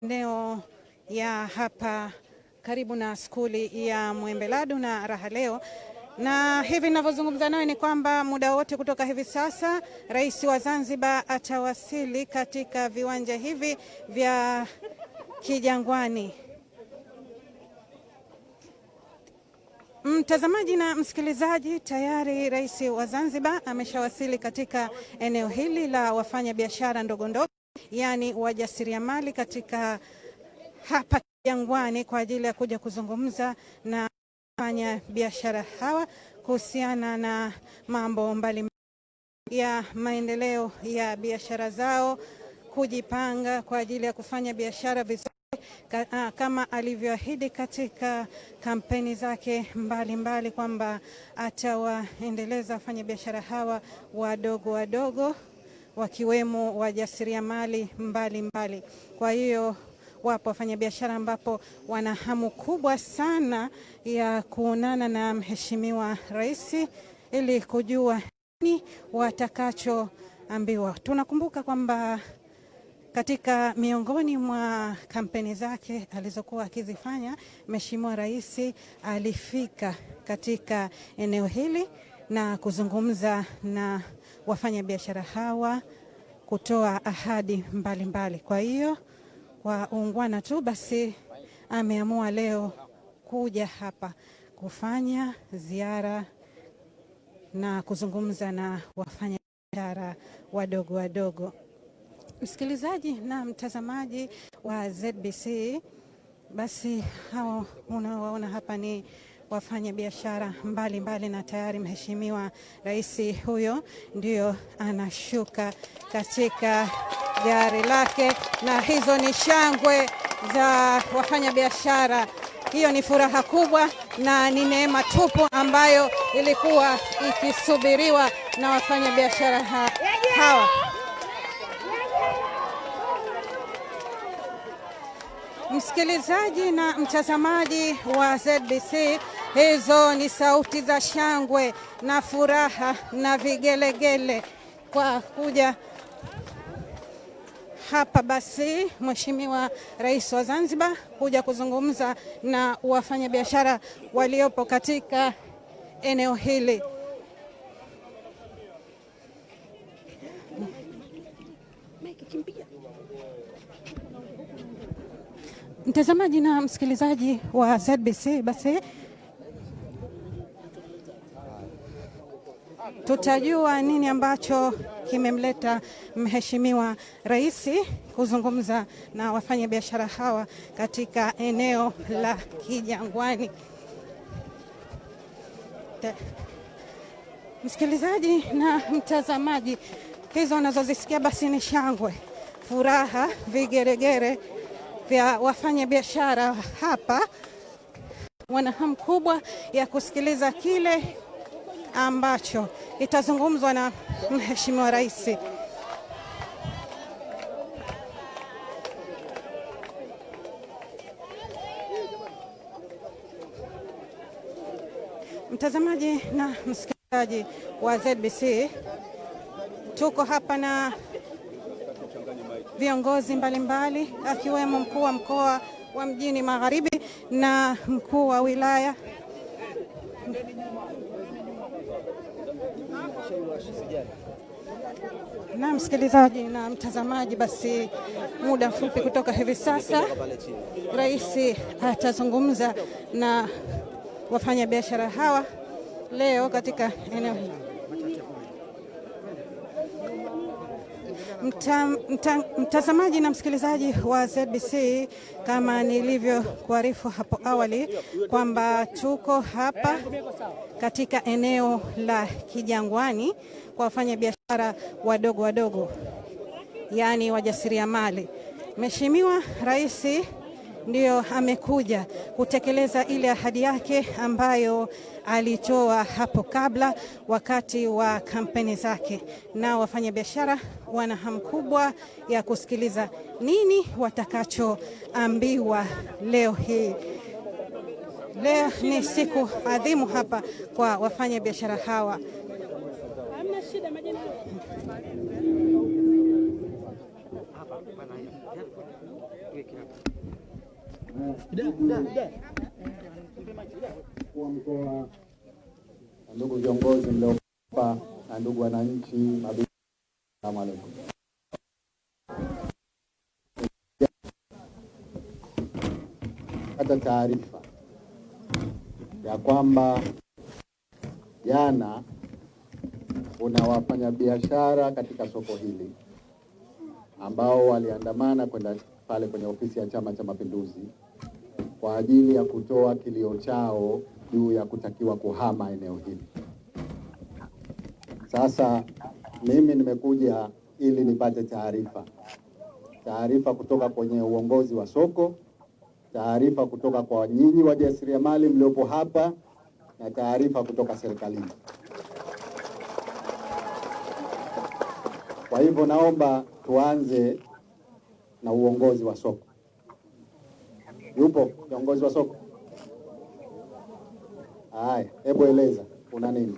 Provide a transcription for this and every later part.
Eneo ya hapa karibu na skuli ya Mwembeladu na Raha Leo, na hivi ninavyozungumza nawe ni kwamba muda wote kutoka hivi sasa Rais wa Zanzibar atawasili katika viwanja hivi vya Kijangwani. Mtazamaji na msikilizaji, tayari Rais wa Zanzibar ameshawasili katika eneo hili la wafanya biashara ndogo ndogo, yani wajasiriamali katika hapa Kijangwani kwa ajili ya kuja kuzungumza na wafanya biashara hawa kuhusiana na mambo mbalimbali ya maendeleo ya biashara zao, kujipanga kwa ajili ya kufanya biashara vizuri kama alivyoahidi katika kampeni zake mbalimbali kwamba atawaendeleza wafanya biashara hawa wadogo wakiwemo wajasiriamali mbalimbali. Kwa hiyo wapo wafanyabiashara ambapo wana hamu kubwa sana ya kuonana na Mheshimiwa Rais ili kujua nini watakachoambiwa. Tunakumbuka kwamba katika miongoni mwa kampeni zake alizokuwa akizifanya, Mheshimiwa Rais alifika katika eneo hili na kuzungumza na wafanya biashara hawa, kutoa ahadi mbalimbali. Kwa hiyo kwa ungwana tu basi ameamua leo kuja hapa kufanya ziara na kuzungumza na wafanya biashara wadogo. Msikilizaji na mtazamaji wa ZBC, basi hao unaowaona hapa ni wafanya biashara mbalimbali, na tayari Mheshimiwa Rais huyo ndio anashuka katika gari lake, na hizo ni shangwe za wafanya biashara. Hiyo ni furaha kubwa na ni neema tupu ambayo ilikuwa ikisubiriwa na wafanya biashara hawa. Msikilizaji na mtazamaji wa ZBC, hizo ni sauti za shangwe na furaha na vigelegele kwa kuja hapa basi Mheshimiwa Rais wa Zanzibar kuja kuzungumza na wafanyabiashara waliopo katika eneo hili. Mtazamaji na msikilizaji wa ZBC, basi tutajua nini ambacho kimemleta Mheshimiwa Rais kuzungumza na wafanya biashara hawa katika eneo la Kijangwani. Msikilizaji na mtazamaji, hizo unazozisikia basi ni shangwe, furaha, vigeregere vya wafanya biashara hapa. Wana hamu kubwa ya kusikiliza kile ambacho itazungumzwa na Mheshimiwa Rais. Mtazamaji na msikilizaji wa ZBC, tuko hapa na viongozi mbalimbali akiwemo mkuu wa mkoa wa Mjini Magharibi na mkuu wa wilaya. Na msikilizaji na mtazamaji, basi muda mfupi kutoka hivi sasa Rais atazungumza na wafanya biashara hawa leo katika eneo hili. Mtazamaji na msikilizaji wa ZBC, kama nilivyokuarifu hapo awali kwamba tuko hapa katika eneo la Kijangwani kwa wafanya biashara wadogo, yani wajasiriamali. Mheshimiwa Rais ndio amekuja kutekeleza ile ahadi yake ambayo alitoa hapo kabla wakati wa kampeni zake, na wafanya biashara wana hamu kubwa ya kusikiliza nini watakachoambiwa leo hii. Leo ni siku adhimu hapa kwa wafanya biashara hawa. Kwa mkoa, ndugu viongozi mliopa na ndugu wananchi, mabibi, asalamu alaykum. Hata taarifa ya kwamba jana kuna wafanyabiashara katika soko hili ambao waliandamana kwenda pale kwenye ofisi ya Chama cha Mapinduzi kwa ajili ya kutoa kilio chao juu ya kutakiwa kuhama eneo hili. Sasa mimi nimekuja ili nipate taarifa kutoka kwenye uongozi wa soko, taarifa kutoka kwa nyinyi wajasiriamali mliopo hapa, na taarifa kutoka serikalini. Kwa hivyo naomba tuanze na uongozi wa soko. Yupo kiongozi wa soko? Haya, hebu eleza kuna nini?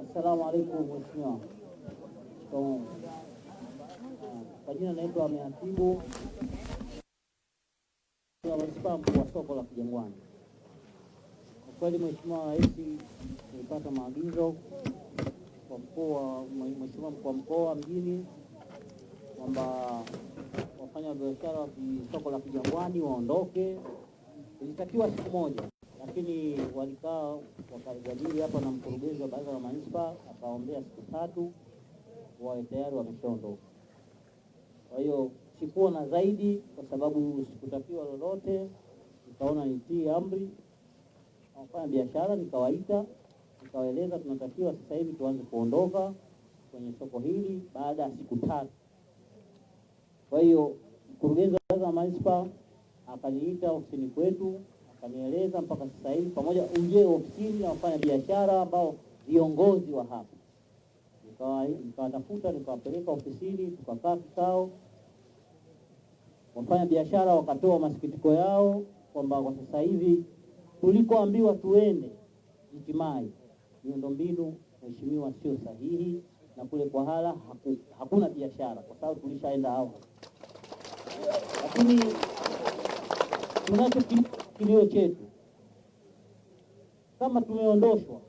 Assalamu alaikum mheshimiwa. Kwa jina naitwa Meatibu, manispaa mkuu wa soko la Kijangwani. Kwa kweli Mheshimiwa Rais, nilipata maagizo kwa Mheshimiwa mkuu wa mkoa mjini kwamba wafanya biashara wa soko la Kijangwani waondoke. Ilitakiwa siku moja, lakini walikaa wakajadili hapa na mkurugenzi wa baraza la manispaa akaombea siku 3 wawe tayari wameshaondoka. Kwa hiyo sikuwa na zaidi kwa sababu sikutakiwa lolote, nikaona nitii amri. Wafanya biashara nikawaita, nikawaeleza tunatakiwa sasa hivi tuanze kuondoka kwenye soko hili baada ya siku 3. Kwa hiyo mkurugenzi wa baraza la manispaa akaniita ofisini kwetu, akanieleza mpaka sasa hivi pamoja uje ofisini na wafanya biashara ambao viongozi wa hapa. Nikawatafuta, nikawapeleka ofisini, tukakaa kikao. Wafanya biashara wakatoa masikitiko yao kwamba kwa sasa hivi tulikoambiwa tuende Itimai, miundombinu mheshimiwa sio sahihi, na kule kwa hala hakuna biashara kwa sababu tulishaenda hao. Lakini tunacho kilio chetu, kama tumeondoshwa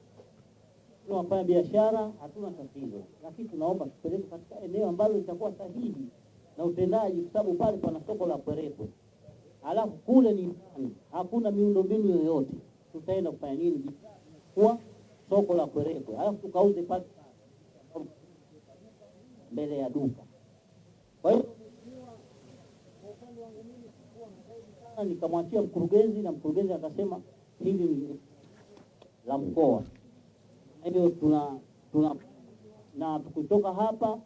tunafanya biashara hatuna tatizo, lakini tunaomba tupeleke katika eneo ambalo litakuwa sahihi na utendaji, kwa sababu pale pana soko la Kwerekwe, alafu kule ni hakuna miundombinu yoyote. Tutaenda kufanya nini kwa soko la Kwerekwe alafu tukauze pale mbele ya duka? Kwa hiyo nikamwachia mkurugenzi, na mkurugenzi akasema hili ni la mkoa. Hivyo na tukitoka hapa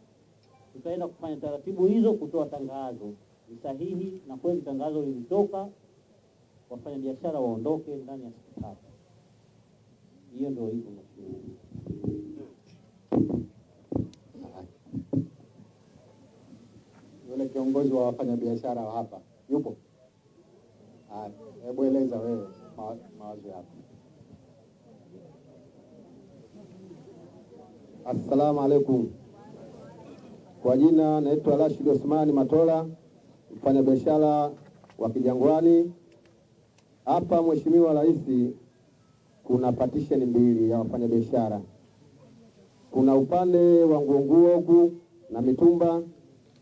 tutaenda kufanya taratibu hizo, kutoa tangazo ni sahihi, na kweli tangazo lilitoka, wafanya biashara waondoke ndani ya siku 3. Hiyo ndio hivyo. Yule kiongozi wa wafanya biashara wa hapa yupo? Hebu eleza wewe mawazo yako. Assalamu alaikum. Kwa jina naitwa Rashid Osmani Matola, mfanya biashara wa Kijangwani. Hapa Mheshimiwa Rais, kuna partition 2 ya wafanya biashara. Kuna upande wa nguo huku na mitumba,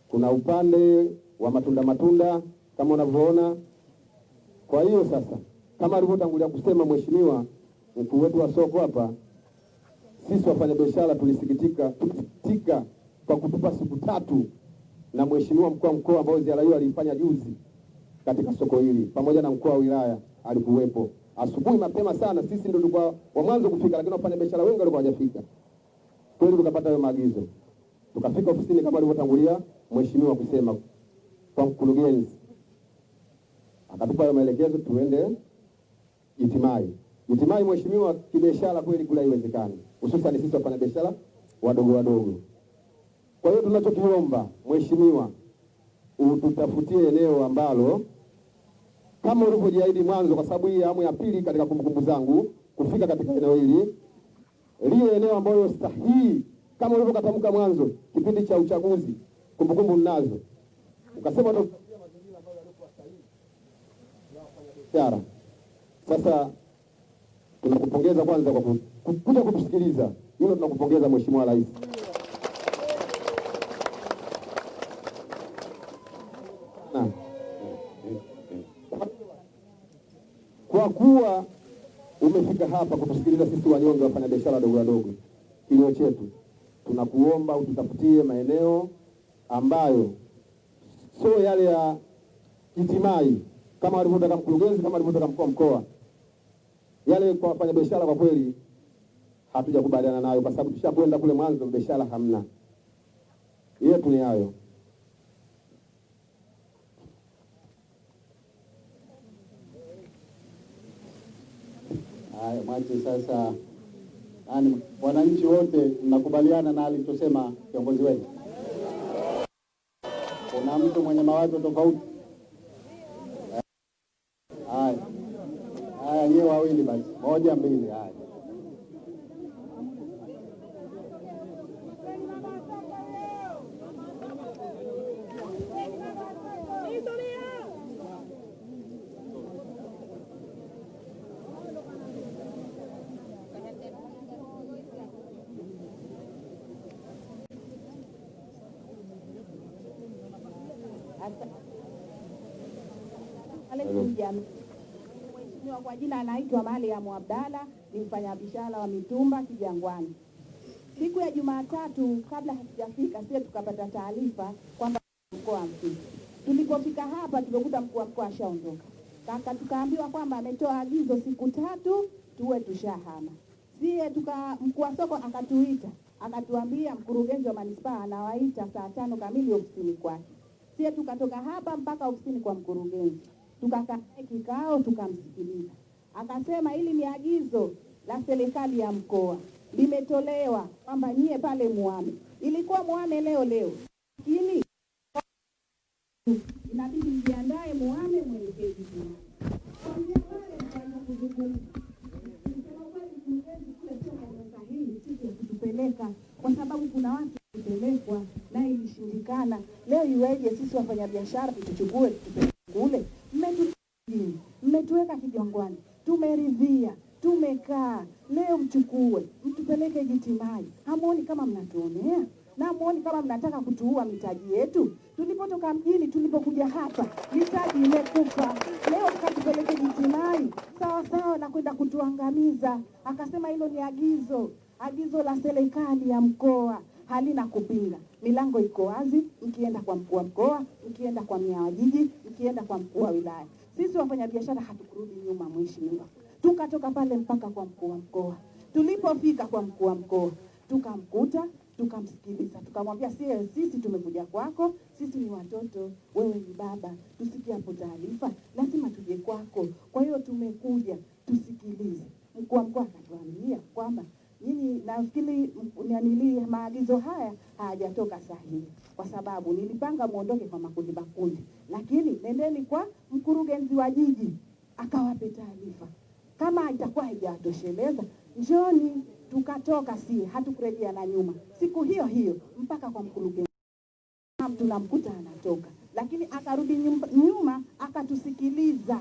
kuna upande wa matunda kama unavyoona. Kwa hiyo sasa, kama alivyotangulia kusema Mheshimiwa mkuu wetu wa soko hapa, sisi wafanya biashara tulisikitika kwa kutupa siku 3 na Mheshimiwa mkuu wa mkoa ambao ziara hiyo alifanya juzi katika soko hili, pamoja na mkuu wa wilaya alikuwepo. Asubuhi mapema sana, sisi ndio tulikuwa wa mwanzo kufika, lakini wafanya biashara wengi walikuwa hawajafika. Kweli tukapata hayo maagizo, tukafika ofisini kama alivyotangulia Mheshimiwa kusema kwa mkurugenzi, akatupa hayo maelekezo tuende Itimai. Mheshimiwa, kibiashara kweli kula haiwezekani, hususan sisi wafanya biashara wadogo. Kwa hiyo tunachokiomba mheshimiwa, ututafutie eneo ambalo kama ulivyojiahidi mwanzo, kwa sababu hii awamu ya pili katika kumbukumbu zangu kufika katika eneo hili, lile eneo ambalo sahihi kama ulivyokatamka mwanzo kipindi cha uchaguzi, kumbukumbu ninazo, ukasema ndio mazingira ambayo yalikuwa sahihi ya wafanyabiashara. Sasa tunakupongeza kwanza kwa kuja kutusikiliza, hilo tunakupongeza Mheshimiwa Rais. Kwa kuwa umefika hapa kutusikiliza sisi wanyonge wafanya biashara wadogo wadogo, kilio chetu tunakuomba ututafutie maeneo ambayo sio yale ya kitimai kama alivyotaka mkurugenzi, kama alivyotaka mkuu wa mkoa. Yale kwa wafanya biashara kwa kweli hatujakubaliana nayo, kwa sababu tushakwenda kule mwanzo biashara hamna. Yetu ni hayo. Haya, mwache sasa. Wananchi wote mnakubaliana na alichosema kiongozi wetu? Kuna mtu mwenye mawazo tofauti? Haya, nyewe wawili basi, moja mbili. Haya, Mheshimiwa, kwa jina anaitwa Mariam Abdalla, ni mfanyabiashara wa mitumba Kijangwani. Siku ya Jumatatu kabla hatujafika sisi tukapata taarifa kwamba mkoa mfika. Tulipofika hapa tumekuta mkuu wa mkoa ashaondoka. Kaka tukaambiwa kwamba ametoa agizo siku 3 tuwe tushahama. Sie mkuu wa soko akatuita, akatuambia mkurugenzi wa manispaa anawaita saa 5 kamili ofisini kwake. Sie tukatoka hapa mpaka ofisini kwa mkurugenzi. Tukakaa kikao tukamsikiliza. Akasema hili ni agizo la serikali ya mkoa. Limetolewa kwamba nyie pale muame. Ilikuwa muame leo. Lakini inabidi mjiandae muame mwelekezi kuna. Kuanzia pale tukaanza kuzungumza. Tunasema kweli mkurugenzi kule sio kwa sahihi sisi kutupeleka, kwa sababu kuna watu kupelekwa na ilishindikana. Leo iweje sisi wafanyabiashara tuchukue kule? Mmetuweka Kijangwani, tumeridhia, tumekaa, leo mchukue, mtupeleke Jitimai. Hamuoni kama mnatuonea? Na hamuoni kama mnataka kutuua mitaji yetu? Tulipotoka mjini, tulipokuja hapa, mitaji imekufa. Leo tukatupeleke Jitimai, sawa na kwenda kutuangamiza. Akasema hilo ni agizo la serikali ya mkoa, halina kupinga. Milango iko wazi, mkienda kwa mkuu wa mkoa, mkienda kwa meya wa jiji, mkienda kwa mkuu wa wilaya. Sisi wafanyabiashara hatukurudi nyuma mheshimiwa. Tukatoka pale mpaka kwa mkuu wa mkoa. Tulipofika kwa mkuu wa mkoa, tukamkuta, tukamsikiliza, tukamwambia sisi tumekuja kwako, sisi ni watoto, wewe ni baba, tusikie hapo taarifa, lazima tuje kwako. Kwa hiyo tumekuja, tusikilize. Mkuu wa mkoa akatuambia kwamba nyinyi nafikiri maagizo haya hayajatoka sahihi, kwa sababu nilipanga muondoke kwa makundi, lakini nendeni kwa mkurugenzi wa jiji akawape taarifa. Kama itakuwa haijatosheleza, njoni. Tukatoka, hatukurejea na nyuma. Siku hiyo mpaka kwa mkurugenzi tunamkuta anatoka, lakini akarudi nyuma akatusikiliza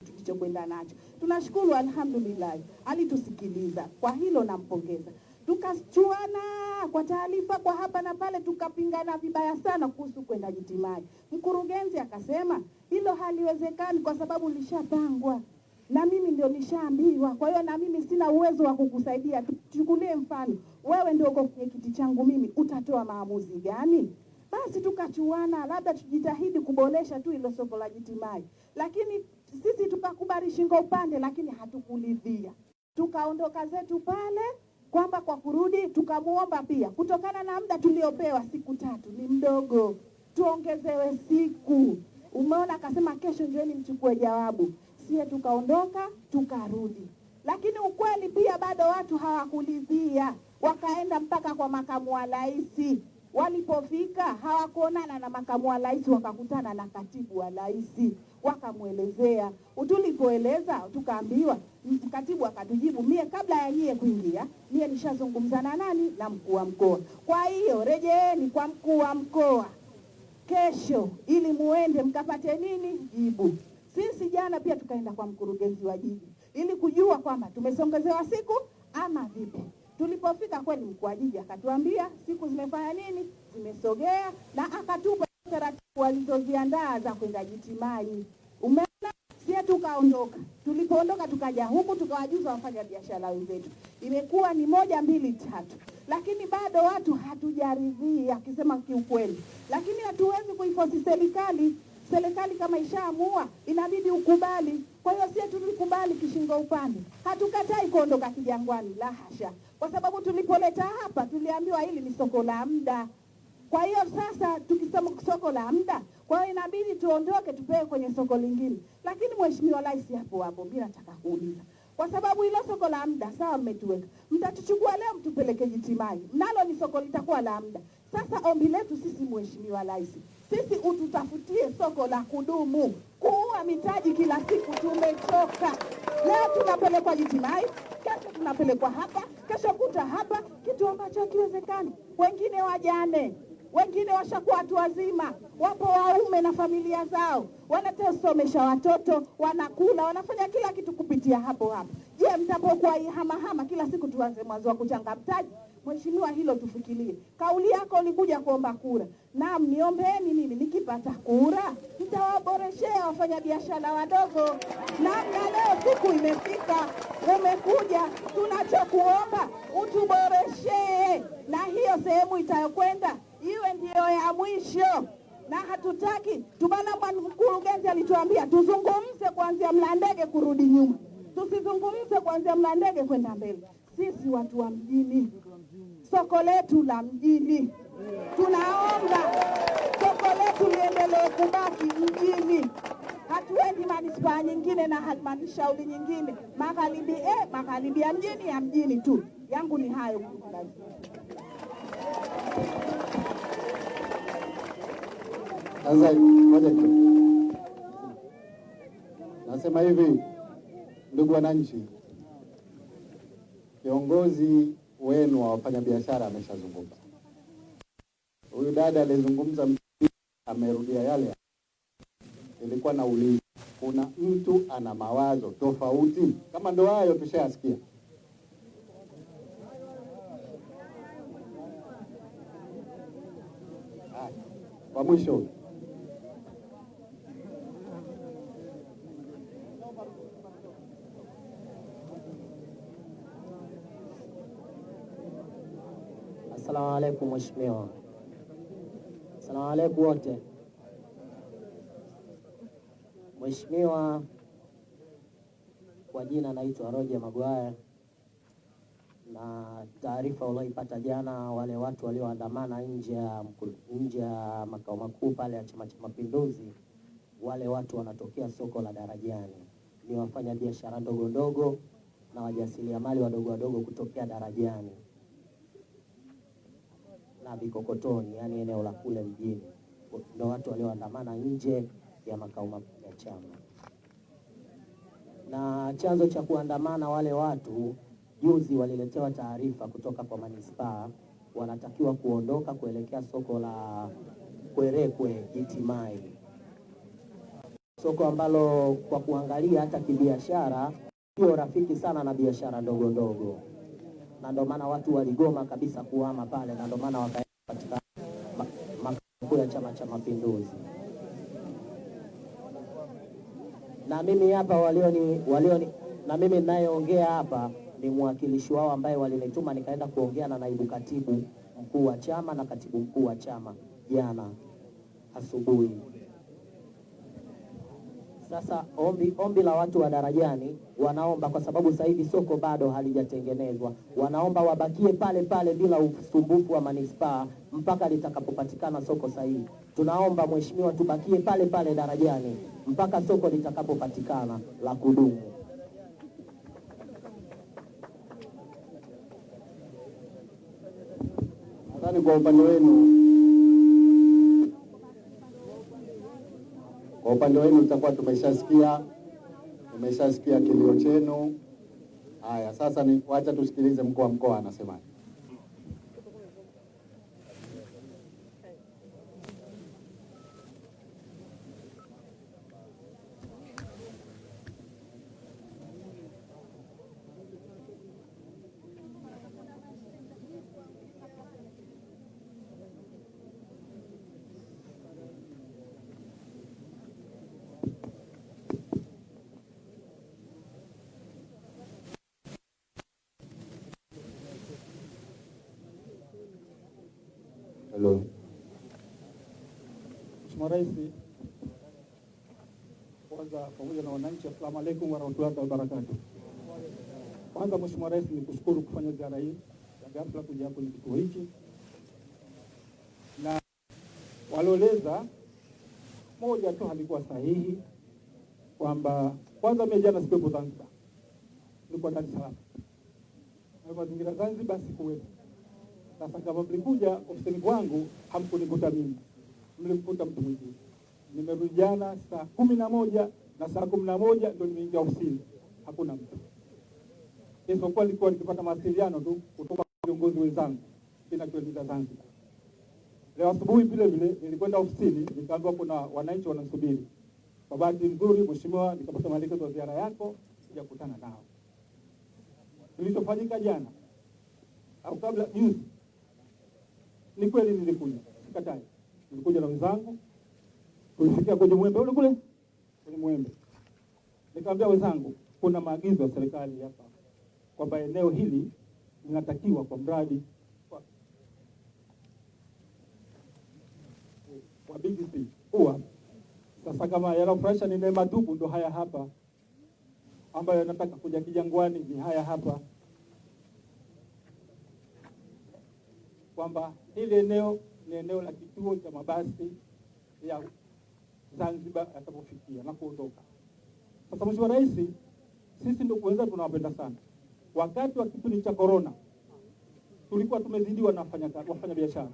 kilichokwenda nacho. Tunashukuru, alhamdulillah, alitusikiliza. Kwa hilo nampongeza. Tukachuana kwa taarifa kwa hapa na pale, tukapingana vibaya sana kuhusu kwenda Jitimai. Mkurugenzi akasema hilo haliwezekani kwa sababu lishapangwa na mimi ndio nishaambiwa. Kwa hiyo na mimi sina uwezo wa kukusaidia. Tuchukulie mfano, wewe ndio uko kwenye kiti changu mimi, utatoa maamuzi gani? Basi tukachuana, labda tujitahidi kuboresha tu ile soko la Jitimai. Lakini sisi tukakubali shingo upande, lakini hatukulidhia. Tukaondoka zetu pale kwamba kwa kurudi tukamuomba pia, kutokana na muda tuliopewa siku 3 ni mdogo, tuongezewe siku. Umeona, akasema kesho njoeni mchukue jawabu. Sie tukaondoka tukarudi, lakini ukweli pia bado watu hawakulidhia. Wakaenda mpaka kwa makamu wa rais, Walipofika hawakuonana na makamu wa rais, wakakutana na katibu wa rais, wakamwelezea. Tulipoeleza tukaambiwa, katibu akatujibu, mie kabla ya nyie kuingia, mie nishazungumza na nani, na mkuu wa mkoa. Kwa hiyo rejeeni kwa mkuu wa mkoa kesho ili muende mkapate nini, jibu. Sisi jana pia tukaenda kwa mkurugenzi wa jiji ili kujua kwamba tumesongezewa siku ama vipi. Tulipofika kweli mkuu wa jiji akatuambia siku zimefanya nini, zimesogea, na akatupa taratibu walizoziandaa za kwenda Jitimai. Umeona, sisi tukaondoka. Tulipoondoka tukaja huku tukawajuza wafanya biashara wenzetu. Imekuwa ni 1, 2, 3. Lakini bado watu hatujaridhia akisema kiukweli. Lakini hatuwezi kuifosi serikali. Serikali kama ishaamua inabidi ukubali. Kwa hiyo sisi tulikubali kishingo upande. Hatukatai kuondoka Kijangwani, la hasha. Kwa sababu tulipoleta hapa tuliambiwa hili ni soko la muda. Kwa hiyo sasa tukisema soko la muda, kwa hiyo inabidi tuondoke tupewe kwenye soko lingine. Lakini mheshimiwa rais hapo mimi nataka kuuliza. Kwa sababu hilo soko la muda sawa mmetuweka. Mtatuchukua leo mtupeleke Jitimai. Nalo ni soko litakuwa la muda. Sasa ombi letu sisi mheshimiwa rais, sisi ututafutie soko la kudumu. Kuua mitaji kila siku tumechoka. Leo tunapelekwa Jitimai, kesho tunapelekwa hapa, kesho kuta hapa, kitu ambacho hakiwezekani. Wengine wajane, wengine washakuwa watu wazima, wapo waume na familia zao, wanatesomesha watoto, wanakula, wanafanya kila kitu kupitia hapo. Je, mtapokuwa hama kila siku tuanze mwanzo wa kuchanga mtaji? Mheshimiwa, hilo tufikirie. Kauli yako ulikuja kuomba kura. Naam, niombeeni mimi nikipata kura nitawaboreshea wafanyabiashara wadogo. Na leo siku imefika, umekuja, tunachokuomba utuboreshee, na hiyo sehemu itayokwenda iwe ndiyo ya mwisho. Na hatutaki tubana. Mkurugenzi alituambia tuzungumze kuanzia Mlandege kurudi nyuma, tusizungumze kuanzia Mlandege kwenda mbele. Sisi watu wa mjini, soko letu la mjini, tunaomba soko letu liendelee kubaki mjini. Hatuendi manispaa nyingine na halmashauri nyingine, magharibi ya mjini, ya mjini tu. Yangu ni hayo. Sasa ngoja tu. Nasema hivi, ndugu wananchi, kiongozi wenu wa wafanyabiashara ameshazungumza. Huyu dada alizungumza, amerudia yale. Ilikuwa na ulizi, kuna mtu ana mawazo tofauti? Kama ndo hayo tushayasikia. Kwa mwisho, Asalamu alaykum mheshimiwa. Asalamu alaykum wote. Mheshimiwa, kwa jina naitwa Roger Maguire, na taarifa ulioipata jana, wale watu walioandamana nje ya makao makuu pale ya Chama cha Mapinduzi, wale watu wanatokea soko la Darajani, ni wafanya biashara ndogo ndogo na wajasiriamali wadogo kutokea Darajani na Vikokotoni, yani eneo la kule mjini. Ndio watu walioandamana nje ya makao makuu ya chama. Na chanzo cha kuandamana wale watu, juzi waliletewa taarifa kutoka kwa manispaa, wanatakiwa kuondoka kuelekea soko la Kwerekwe Jitimai, soko ambalo kwa kuangalia hata kibiashara sio rafiki sana na biashara ndogo ndogo, na ndio maana watu waligoma kabisa kuhama pale, na ndio maana wakaenda katika makao ya Chama cha Mapinduzi. Na mimi hapa na mimi ninayeongea hapa ni mwakilishi wao ambaye walinituma nikaenda kuongea na naibu katibu mkuu wa chama na katibu mkuu wa chama jana asubuhi. Sasa ombi la watu wa Darajani, wanaomba, kwa sababu sasa hivi soko bado halijatengenezwa, wanaomba wabakie pale pale bila usumbufu wa manispaa mpaka litakapopatikana soko sahihi. Tunaomba mheshimiwa, tubakie pale pale Darajani mpaka soko litakapopatikana la kudumu. nadhani kwa upande wenu Kwa upande wenu tutakuwa tumeshasikia kilio chenu. Haya, sasa wacha tusikilize mkuu wa mkoa anasemaje. Hello. Mheshimiwa Rais, kwanza pamoja na wananchi, asalamu alaykum warahmatullahi wabarakatuh. Kwanza Mheshimiwa Rais, nikushukuru kufanya ziara hii ya ghafla kuja hapo kwenye kituo hiki, na walioleza moja tu halikuwa sahihi, kwamba kwanza mimi jana sikuwepo Zanzibar, nilikuwa Dar es Salaam. Na mazingira Zanzibar sikuwepo. Sasa kama mlikuja ofisini kwangu hamkunikuta mimi, mlimkuta mtu mwingine. Nimerudi jana saa 11 na saa 11 ndio nimeingia ofisini, hakuna mtu. Isipokuwa nilikuwa nikipata mawasiliano tu kutoka viongozi wenzangu kinachoendelea Zanzibar. Leo asubuhi vile vile nilikwenda ofisini, nikaambiwa kuna wananchi wanasubiri. Kwa bahati nzuri Mheshimiwa, nikapata maelekezo ya ziara yako, sijakutana nao. Kilichofanyika jana au kabla juzi, ni kweli nilikuja, sikatai. Nilikuja na wenzangu, tulifikia kwenye Mwembe ule kule, kwenye Mwembe. Nikamwambia wenzangu, kuna maagizo ya serikali hapa kwamba eneo hili linatakiwa kwa mradi wa BGC huwa. Sasa kama yanafurahisha ni neema tupu, ndo haya hapa, ambayo yanataka kuja Kijangwani ni haya hapa, kwamba hili eneo ni eneo la kituo cha mabasi ya Zanzibar yatakapofikia na kuondoka. Sasa Mheshimiwa Rais, sisi ndio kwanza tunawapenda sana. Wakati wa kipindi cha corona tulikuwa tumezidiwa na wafanya biashara,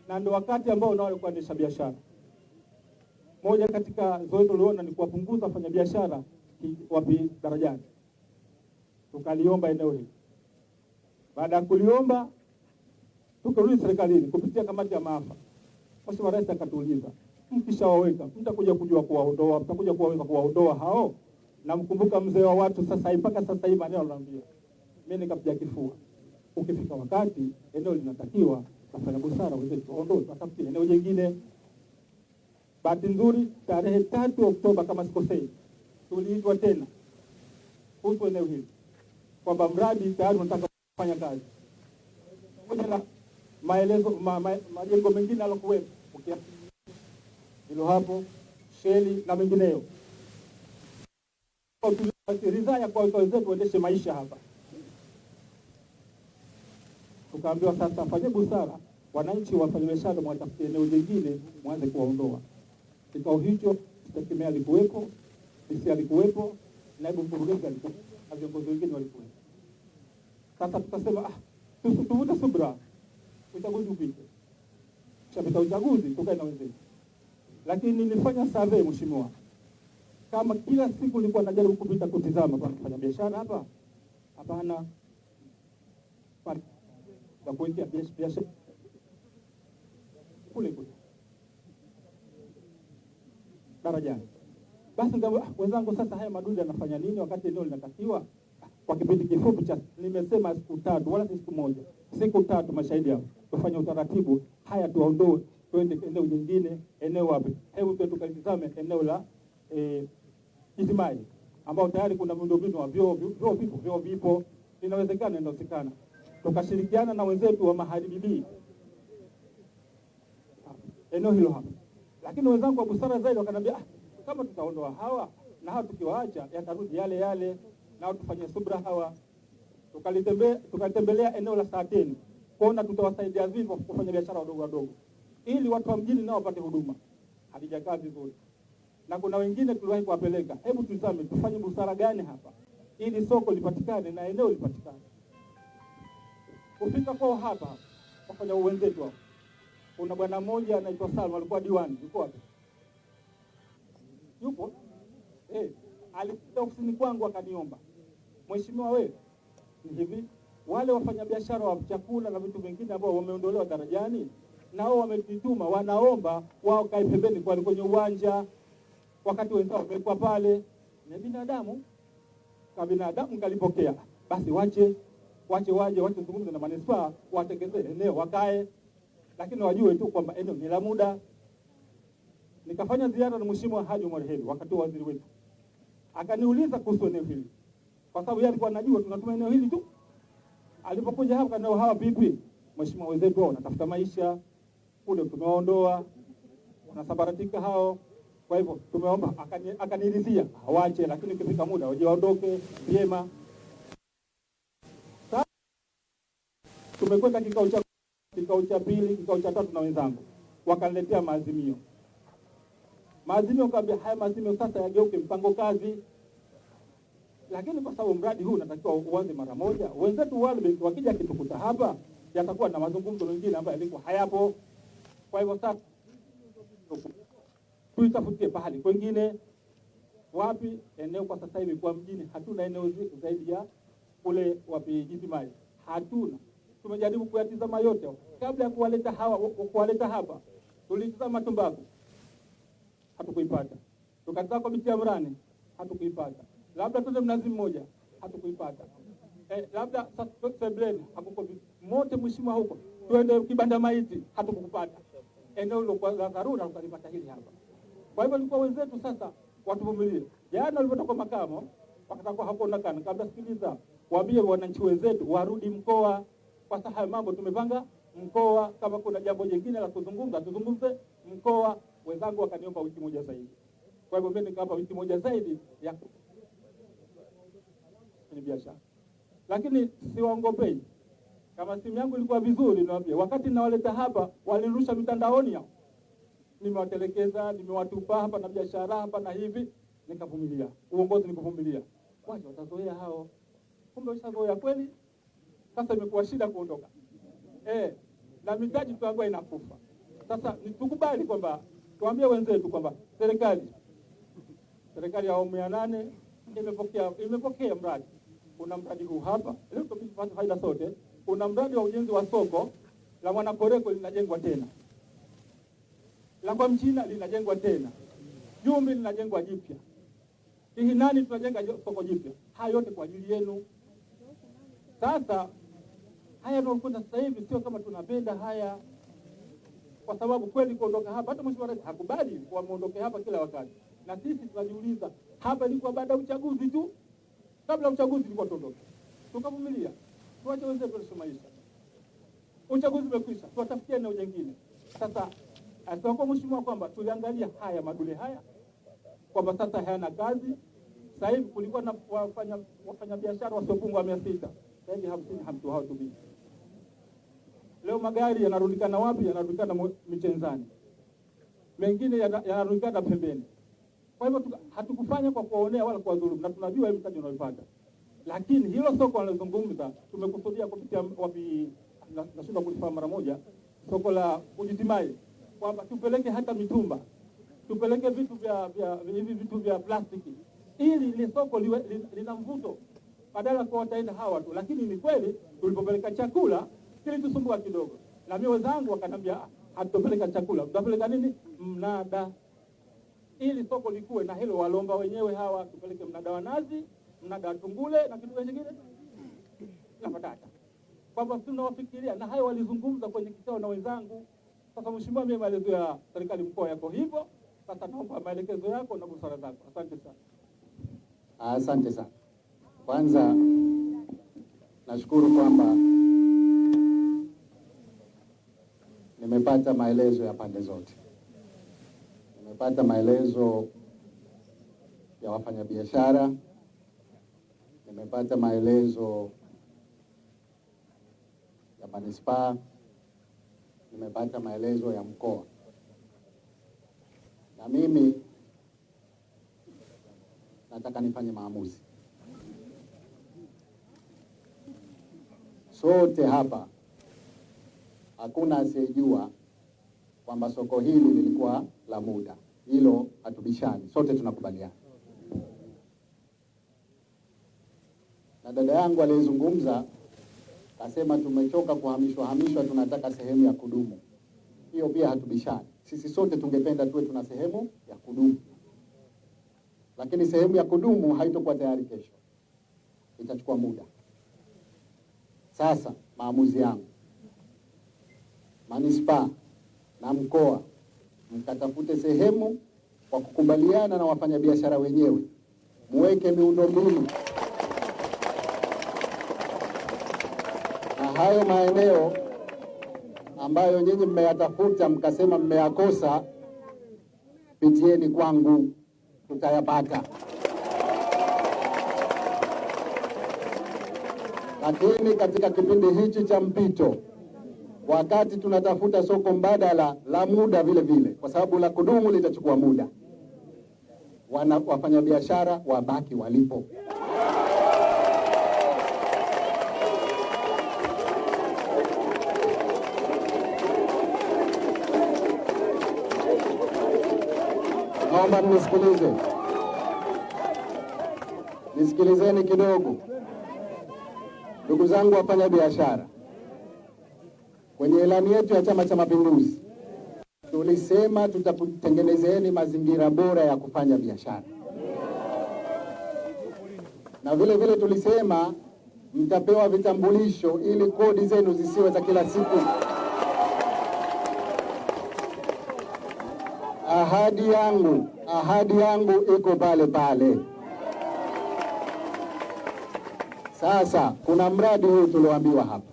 na ndio wakati ambao nao kuendesha biashara. Moja katika zoezi tuliona ni kuwapunguza wafanya biashara wapi Darajani. Tukaliomba eneo hili. Baada ya kuliomba, tukarudi serikalini kupitia kamati ya maafa. Mheshimiwa Rais akatuuliza, mkishawaweka mtakuja kujua kuwaondoa, mtakuja kuwaweka kuwaondoa hao, na mkumbuka mzee wa watu sasa mpaka sasa hivi maneno anaambia. Mimi nikapiga kifua. Ukifika wakati eneo linatakiwa kufanya busara, wewe tuondoe, tutafutie eneo jingine. Bahati nzuri tarehe 3 Oktoba kama sikosei, tuliitwa tena kuhusu eneo hili kwamba mradi tayari unataka kufanya kazi. Moja la maelezo majengo mengine alokuwepo hilo hapo Sheli na mengineyo, ridhaa ya kwa wenzetu waendeshe maisha hapa. Tukaambiwa sasa fanye busara, wananchi wafanye biashara, mwatafutie eneo jingine mwanze kuwaondoa. Kikao hicho tutegemea alikuwepo, sisi alikuwepo, naibu mkurugenzi alikuwepo, na viongozi wengine walikuwepo. Sasa tukasema tuvuta subra, uchaguzi upite. Kisha uchaguzi tukae na wenzetu. Lakini nilifanya survey Mheshimiwa, kama kila siku nilikuwa najaribu kupita kutizama kwa kufanya biashara hapa, hapana kwa kuingia biashara kule Darajani. Basi ndio wenzangu, sasa haya madudu yanafanya nini wakati eneo linatakiwa kwa kipindi kifupi cha, nimesema siku 3 wala siku moja, siku 3 mashahidi hao kufanya utaratibu, haya tuwaondoe twende eneo jingine. Eneo wapi? Hebu tukalitazame eneo la Kisimai ambao tayari kuna miundombinu wa vyoo vipo, inawezekana inawezekana. Tukashirikiana na wenzetu wa Maharibi eneo hilo hapa. Lakini wenzangu wa busara zaidi wakaniambia, kama tutaondoa hawa na hawa tukiwaacha yatarudi yale yale, nao tufanye subra hawa. Tukalitembelea eneo la Saateni kuona tutawasaidia vipi kufanya biashara wadogo wadogo ili watu wa mjini nao wapate huduma. Halijakaa vizuri. Na kuna wengine tuliwahi kuwapeleka, hebu tuzame tufanye busara gani hapa ili soko lipatikane na eneo lipatikane. Kufika kwao hapa wafanya wenzetu hao, kuna bwana mmoja anaitwa Salma, alikuwa diwani, yuko wapi? yupo alikuja ofisini kwangu akaniomba, mheshimiwa, wewe ni hivi, wale wafanyabiashara wa chakula na vitu vingine ambao wameondolewa darajani, nao wametutuma, wanaomba wao kae pembeni kwa kwenye uwanja, wakati wenzao wamekuwa pale. Ni binadamu, kwa binadamu kalipokea, basi wache zungumze na manispaa, watekeze eneo wakae, lakini wajue tu kwamba eneo ni la muda. Nikafanya ziara na Mheshimiwa Haji Omar Hedu, wakati wa waziri wetu, akaniuliza kuhusu eneo hili, kwa sababu yeye alikuwa anajua tunatuma eneo hili tu. Alipokuja hapa ndio hawa vipi, mheshimiwa, wenzetu wanatafuta maisha kule, tumewaondoa, wanasabaratika hao. Kwa hivyo tumeomba, akaniridhia awache, lakini ukifika muda waje waondoke vyema. Sasa tumekwenda kikao cha pili, kikao cha tatu na wenzangu, wakaniletea maazimio. Kaambia haya maazimio sasa yageuke mpango kazi, lakini kwa sababu mradi huu unatakiwa uanze mara moja, wenzetu wale wakija kitukuta hapa yatakuwa na mazungumzo mengine ambayo yalikuwa hayapo. Kwa hivyo sasa tuitafutie pahali kwingine. Wapi? Eneo kwa sasa hivi kwa mjini hatuna eneo zaidi ya kule wapi Jitimai, hatuna. Tumejaribu kuyatizama yote kabla ya kuwaleta hapa. Tulitazama Tumbaku, hatukuipata. Tukataka kwa Biti ya Mrani, hatukuipata. Labda tuende Mnazi Mmoja, hatukuipata. Labda Sebleni, hakuko mote mheshimiwa huko. Tuende Kibanda Maiti, hatukupata. Eneo hilo kwa dharura tukalipata hili hapa. Kwa hivyo nilikuwa wenzetu sasa watuvumilie. Jana walipotoka makamo, wakatakuwa hakuonekana. Kabla sikiliza, waambie wananchi wenzetu warudi mkoa, kwa sababu mambo tumepanga mkoa. Kama kuna jambo jingine la kuzungumza, tuzungumze mkoa. Wenzangu wakaniomba wiki moja zaidi. Kwa hivyo mimi nikawapa wiki moja zaidi ya ni biashara. Lakini siwaongopei. Kama simu yangu ilikuwa vizuri, niwaambie, wakati nawaleta hapa walirusha mitandaoni hao. Nimewatelekeza, nimewatupa hapa na biashara hapa na hivi, nikavumilia. Uongozi nikuvumilia. Wacha watazoea hao. Kumbe ushazoea kweli. Sasa imekuwa shida kuondoka. Na mitaji tuangua inakufa. Sasa nitukubali kwamba tuambie wenzetu kwamba serikali ya awamu ya 8 imepokea mradi. Kuna mradi huu hapa, leo tupate faida sote. Kuna mradi wa ujenzi wa soko la Mwanakoreko linajengwa tena. La kwa Mchina linajengwa tena. Jumbi linajengwa jipya. Kihinani tunajenga soko jipya. Haya yote kwa ajili yenu. Sasa haya tunakwenda sasa hivi sio kama tunapenda haya, kwa sababu kweli kuondoka hapa, hata mheshimiwa rais hakubali kwa muondoke hapa kila wakati. Na sisi tunajiuliza, hapa ilikuwa baada ya uchaguzi tu. Kabla ya uchaguzi ilikuwa tuondoke. Tukavumilia. Tuache wenzetu waishi maisha. Uchaguzi umekwisha, tuwatafutie eneo jingine. Sasa asante mheshimiwa kwamba tuliangalia haya madule haya kwamba sasa hayana kazi. Sasa hivi kulikuwa na wafanya biashara wasiopungua 600. Sasa hivi 50 hamtuhautubii. Leo magari yanarundikana wapi? Yanarundikana Michenzani. Mengine yanarundikana pembeni. Kwa hivyo hatukufanya kwa kuonea wala kwa dhulumu, na tunajua hivi mtaji unaipata. Lakini hilo soko wanazungumza tumekusudia kupitia wapi, nashinda kulifahamu mara moja, soko la Ujitimai, kwamba tupeleke hata mitumba, tupeleke vitu vya plastiki, ili ile soko lina mvuto badala kwa wataenda hawa tu. Lakini ni kweli tulipopeleka chakula kilitusumbua kidogo, na mimi wenzangu wakanambia hatupeleka chakula, tutapeleka nini? Mnada, ili soko likue. Na hilo walomba wenyewe hawa, tupeleke mnada wa nazi, mnada wa tungule na kitu kingine na patata. Kwamba tunawafikiria, na hayo walizungumza kwenye kikao na wenzangu. Sasa mheshimiwa, mimi maelezo ya serikali mkoa yako hivyo. Sasa naomba maelekezo yako na busara zako. Asante sana. Asante sana. Kwanza nashukuru kwamba nimepata maelezo ya pande zote. Nimepata maelezo ya wafanyabiashara, nimepata maelezo ya manispaa, nimepata maelezo ya mkoa. Na mimi nataka nifanye maamuzi. Sote hapa hakuna asiyejua kwamba soko hili lilikuwa la muda. hilo hatubishani, sote tunakubaliana. Na dada yangu aliyezungumza akasema tumechoka kuhamishwa, tunataka sehemu ya kudumu. Hiyo pia hatubishani. Sisi sote tungependa tuwe tuna sehemu ya kudumu, lakini sehemu ya kudumu haitakuwa tayari kesho, itachukua muda. Sasa maamuzi yangu, manispaa na mkoa mkatafute sehemu kwa kukubaliana na wafanyabiashara wenyewe, muweke miundombinu, na hayo maeneo ambayo nyinyi mmeyatafuta mkasema mmeyakosa, pitieni kwangu, tutayapata. Lakini katika kipindi hichi cha mpito, wakati tunatafuta soko mbadala la muda vile vile, kwa sababu la kudumu litachukua muda, wafanyabiashara wabaki walipo. Naomba mnisikilize, nisikilizeni kidogo. Ndugu zangu wafanya biashara, kwenye ilani yetu ya Chama cha Mapinduzi tulisema tutakutengenezeni mazingira bora ya kufanya biashara, na vile vile tulisema mtapewa vitambulisho ili kodi zenu zisiwe za kila siku. Ahadi yangu iko pale pale. Sasa kuna mradi huu tulioambiwa hapa.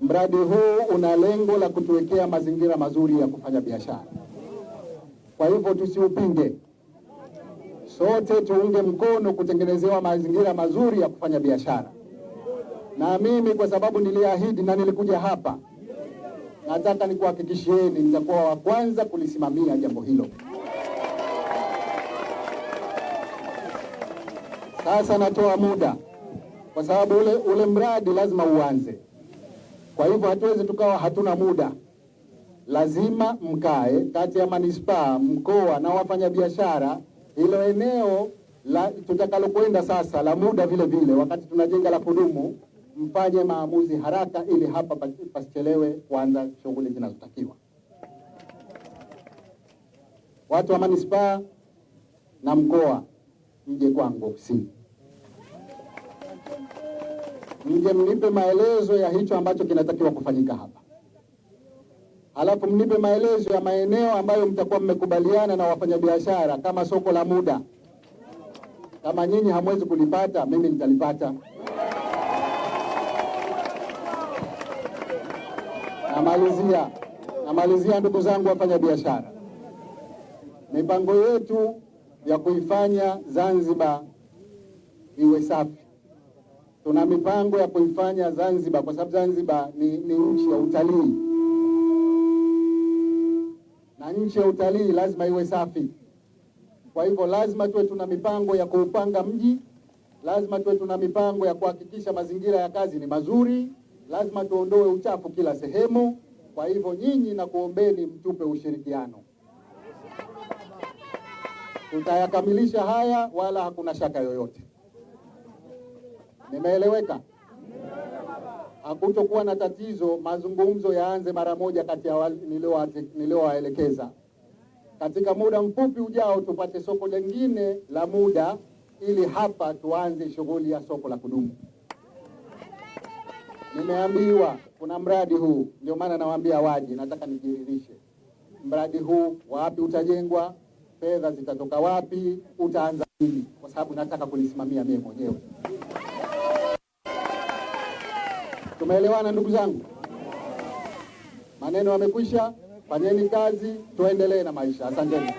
Mradi huu una lengo la kutuwekea mazingira mazuri ya kufanya biashara. Kwa hivyo tusiupinge, sote tuunge mkono kutengenezewa mazingira mazuri ya kufanya biashara. Na mimi kwa sababu niliahidi na nilikuja hapa, nataka nikuhakikishieni nitakuwa wa kwanza kulisimamia jambo hilo. Sasa natoa muda, kwa sababu ule mradi lazima uanze. Kwa hivyo hatuwezi tukawa hatuna muda. Lazima mkae kati ya manispaa, mkoa na wafanyabiashara, hilo eneo tutakalokwenda sasa la muda vile vile, wakati tunajenga la kudumu, mfanye maamuzi haraka ili hapa pasichelewe kuanza shughuli zinazotakiwa. Watu wa manispaa na mkoa, mje kwangu ofisini, mje mnipe maelezo ya hicho ambacho kinatakiwa kufanyika hapa. Halafu mnipe maelezo ya maeneo ambayo mtakuwa mmekubaliana na wafanyabiashara kama soko la muda. Kama nyinyi hamwezi kulipata, mimi nitalipata. Namalizia ndugu zangu wafanyabiashara, mipango yetu ya kuifanya Zanzibar iwe safi. Tuna mipango ya kuifanya Zanzibar, kwa sababu Zanzibar ni nchi ya utalii, na nchi ya utalii lazima iwe safi. Kwa hivyo lazima tuwe tuna mipango ya kuupanga mji, lazima tuwe tuna mipango ya kuhakikisha mazingira ya kazi ni mazuri, lazima tuondoe uchafu kila sehemu. Kwa hivyo nyinyi na kuombeni mtupe ushirikiano. Tutayakamilisha haya, wala hakuna shaka yoyote. Nimeeleweka? Hakutokuwa na tatizo, mazungumzo yaanze mara moja kati ya niliowaelekeza. Katika muda mfupi ujao tupate soko lingine la muda, ili hapa tuanze shughuli ya soko la kudumu. Nimeambiwa kuna mradi huu, ndio maana nawaambia waje, nataka nijiridhishe. Mradi huu wapi utajengwa, fedha zitatoka wapi, utaanza lini, kwa sababu nataka kulisimamia mimi mwenyewe. Tumeelewana ndugu zangu? Maneno yamekwisha, fanyeni kazi, tuendelee na maisha. Asanteni.